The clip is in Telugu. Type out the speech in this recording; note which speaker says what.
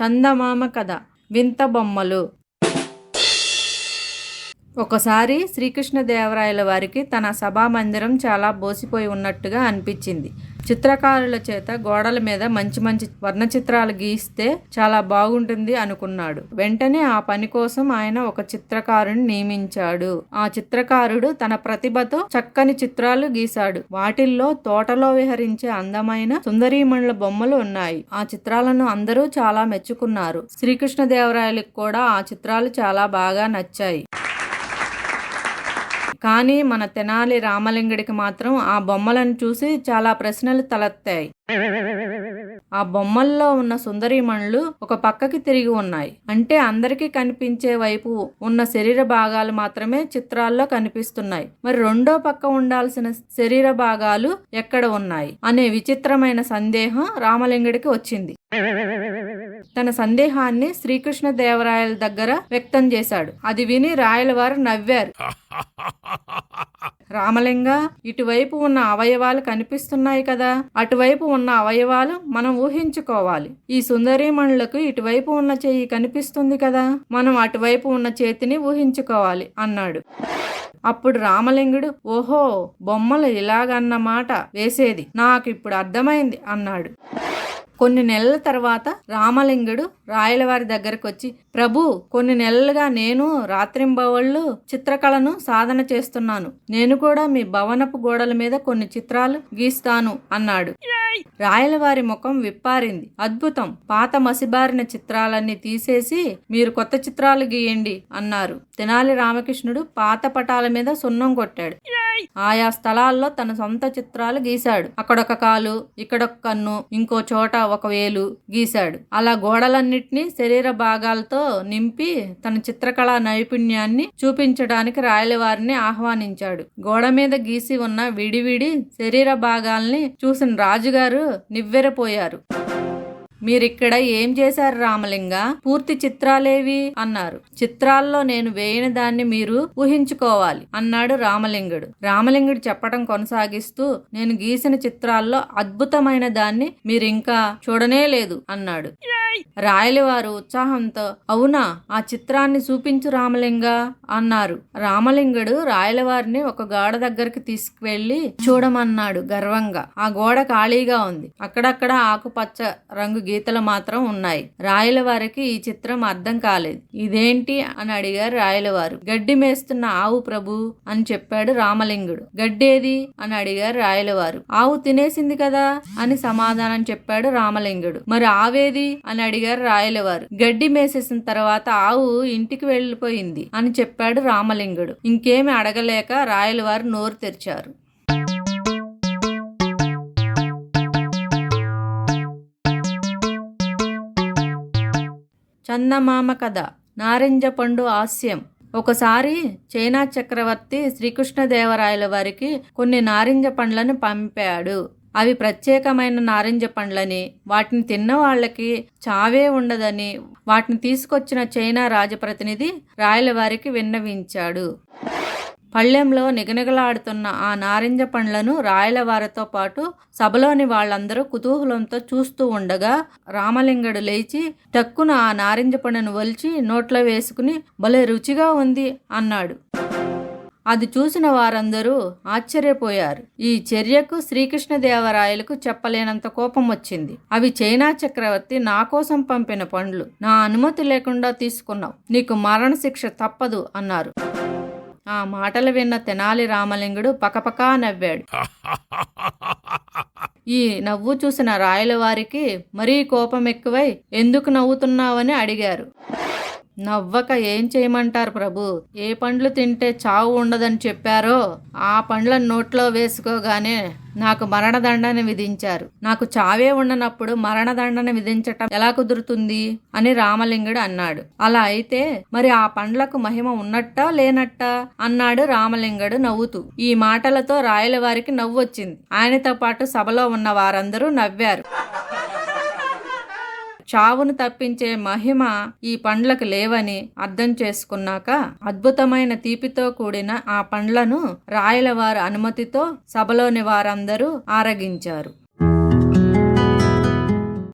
Speaker 1: చందమామ కథ వింత బొమ్మలు. ఒకసారి శ్రీకృష్ణదేవరాయల వారికి తన సభామందిరం చాలా బోసిపోయి ఉన్నట్టుగా అనిపించింది. చిత్రకారుల చేత గోడల మీద మంచి మంచి వర్ణ చిత్రాలు గీస్తే చాలా బాగుంటుంది అనుకున్నాడు. వెంటనే ఆ పని కోసం ఆయన ఒక చిత్రకారుని నియమించాడు. ఆ చిత్రకారుడు తన ప్రతిభతో చక్కని చిత్రాలు గీశాడు. వాటిల్లో తోటలో విహరించే అందమైన సుందరీమణుల బొమ్మలు ఉన్నాయి. ఆ చిత్రాలను అందరూ చాలా మెచ్చుకున్నారు. శ్రీకృష్ణదేవరాయలకు కూడా ఆ చిత్రాలు చాలా బాగా నచ్చాయి. కానీ మన తెనాలి రామలింగడికి మాత్రం ఆ బొమ్మలను చూసి చాలా ప్రశ్నలు తలెత్తాయి. ఆ బొమ్మల్లో ఉన్న సుందరీమణులు ఒక పక్కకి తిరిగి ఉన్నాయి. అంటే అందరికీ కనిపించే వైపు ఉన్న శరీర భాగాలు మాత్రమే చిత్రాల్లో కనిపిస్తున్నాయి. మరి రెండో పక్క ఉండాల్సిన శరీర భాగాలు ఎక్కడ ఉన్నాయి అనే విచిత్రమైన సందేహం రామలింగడికి వచ్చింది. తన సందేహాన్ని శ్రీకృష్ణదేవరాయల దగ్గర వ్యక్తం చేశాడు. అది విని రాయలవారు నవ్వారు. రామలింగ, ఇటువైపు ఉన్న అవయవాలు కనిపిస్తున్నాయి కదా, అటువైపు ఉన్న అవయవాలు మనం ఊహించుకోవాలి. ఈ సుందరీమణులకు ఇటువైపు ఉన్న చెయ్యి కనిపిస్తుంది కదా, మనం అటువైపు ఉన్న చేతిని ఊహించుకోవాలి అన్నాడు. అప్పుడు రామలింగుడు, ఓహో, బొమ్మలు ఇలాగన్నమాట వేసేది, నాకు ఇప్పుడు అర్థమైంది అన్నాడు. కొన్ని నెలల తర్వాత రామలింగుడు రాయలవారి దగ్గరకు వచ్చి, ప్రభు, కొన్ని నెలలుగా నేను రాత్రింబవళ్ళు చిత్రకళను సాధన చేస్తున్నాను. నేను కూడా మీ భవనపు గోడల మీద కొన్ని చిత్రాలు గీస్తాను అన్నాడు. రాయలవారి ముఖం విప్పారింది. అద్భుతం, పాత మసిబారిన చిత్రాలన్నీ తీసేసి మీరు కొత్త చిత్రాలు గీయండి అన్నారు. తెనాలి రామకృష్ణుడు పాత పటాల మీద సున్నం కొట్టాడు. ఆయా స్థలాల్లో తన సొంత చిత్రాలు గీశాడు. అక్కడొక కాలు, ఇక్కడొక కన్ను, ఇంకో చోట ఒక వేలు గీశాడు. అలా గోడలన్నిటినీ శరీర భాగాలతో నింపి తన చిత్రకళా నైపుణ్యాన్ని చూపించడానికి రాయలవారిని ఆహ్వానించాడు. గోడ మీద గీసి ఉన్న విడివిడి శరీర భాగాల్ని చూసిన రాజుగారు నివ్వెరపోయారు. మీరిక్కడ ఏం చేశారు రామలింగ, పూర్తి చిత్రాలేవి అన్నారు. చిత్రాల్లో నేను వేయని దాన్ని మీరు ఊహించుకోవాలి అన్నాడు రామలింగుడు. రామలింగుడు చెప్పడం కొనసాగిస్తూ, నేను గీసిన చిత్రాల్లో అద్భుతమైన దాన్ని మీరింకా చూడనే లేదు అన్నాడు. రాయలవారు ఉత్సాహంతో, అవునా, ఆ చిత్రాన్ని చూపించు రామలింగ అన్నారు. రామలింగుడు రాయలవారిని ఒక గోడ దగ్గరికి తీసుకువెళ్లి చూడమన్నాడు గర్వంగా. ఆ గోడ ఖాళీగా ఉంది. అక్కడక్కడ ఆకుపచ్చ రంగు గీతలు మాత్రం ఉన్నాయి. రాయలవారికి ఈ చిత్రం అర్థం కాలేదు. ఇదేంటి అని అడిగారు రాయలవారు. గడ్డి మేస్తున్న ఆవు ప్రభు అని చెప్పాడు రామలింగుడు. గడ్డేది అని అడిగారు రాయలవారు. ఆవు తినేసింది కదా అని సమాధానం చెప్పాడు రామలింగుడు. మరి ఆవేది అని అడిగారు రాయలవారు. గడ్డి మేసేసిన తర్వాత ఆవు ఇంటికి వెళ్ళిపోయింది అని చెప్పాడు రామలింగుడు. ఇంకేమి అడగలేక రాయలవారు నోరు తెరిచారు. చందమామ కథ. నారింజ పండు హాస్యం. ఒకసారి చైనా చక్రవర్తి శ్రీకృష్ణదేవరాయల వారికి కొన్ని నారింజ పండ్లను పంపాడు. అవి ప్రత్యేకమైన నారింజ పండ్లని, వాటిని తిన్న వాళ్ళకి చావే ఉండదని వాటిని తీసుకొచ్చిన చైనా రాజప్రతినిధి రాయలవారికి విన్నవించాడు. పళ్ళెంలో నిగనిగలాడుతున్న ఆ నారింజ పండ్లను రాయలవారితో పాటు సభలోని వాళ్ళందరూ కుతూహలంతో చూస్తూ ఉండగా రామలింగుడు లేచి టక్కున ఆ నారింజ పండును ఒలిచి నోట్లో వేసుకుని, భలే రుచిగా ఉంది అన్నాడు. అది చూసిన వారందరూ ఆశ్చర్యపోయారు. ఈ చర్యకు శ్రీకృష్ణదేవరాయలకు చెప్పలేనంత కోపం వచ్చింది. అవి చైనా చక్రవర్తి నా కోసం పంపిన పండ్లు, నా అనుమతి లేకుండా తీసుకున్నావు, నీకు మరణశిక్ష తప్పదు అన్నారు. ఆ మాటలు విన్న తెనాలి రామలింగుడు పకపకా నవ్వాడు. ఈ నవ్వు చూసిన రాయలవారికి మరీ కోపం ఎక్కువై, ఎందుకు నవ్వుతున్నావని అడిగారు. నవ్వక ఏం చేయమంటారు ప్రభు, ఏ పండ్లు తింటే చావు ఉండదని చెప్పారో ఆ పండ్లను నోట్లో వేసుకోగానే నాకు మరణదండన విధించారు. నాకు చావే ఉండనప్పుడు మరణదండన విధించటం ఎలా కుదురుతుంది అని రామలింగుడు అన్నాడు. అలా అయితే మరి ఆ పండ్లకు మహిమ ఉన్నట్టా లేనట్టా అన్నాడు రామలింగుడు నవ్వుతూ. ఈ మాటలతో రాయలవారికి నవ్వొచ్చింది. ఆయనతో పాటు సభలో ఉన్న వారందరూ నవ్వారు. చావును తప్పించే మహిమ ఈ పండ్లకు లేవని అర్థం చేసుకున్నాక అద్భుతమైన తీపితో కూడిన ఆ పండ్లను రాయలవారి అనుమతితో సభలోని వారందరూ ఆరగించారు.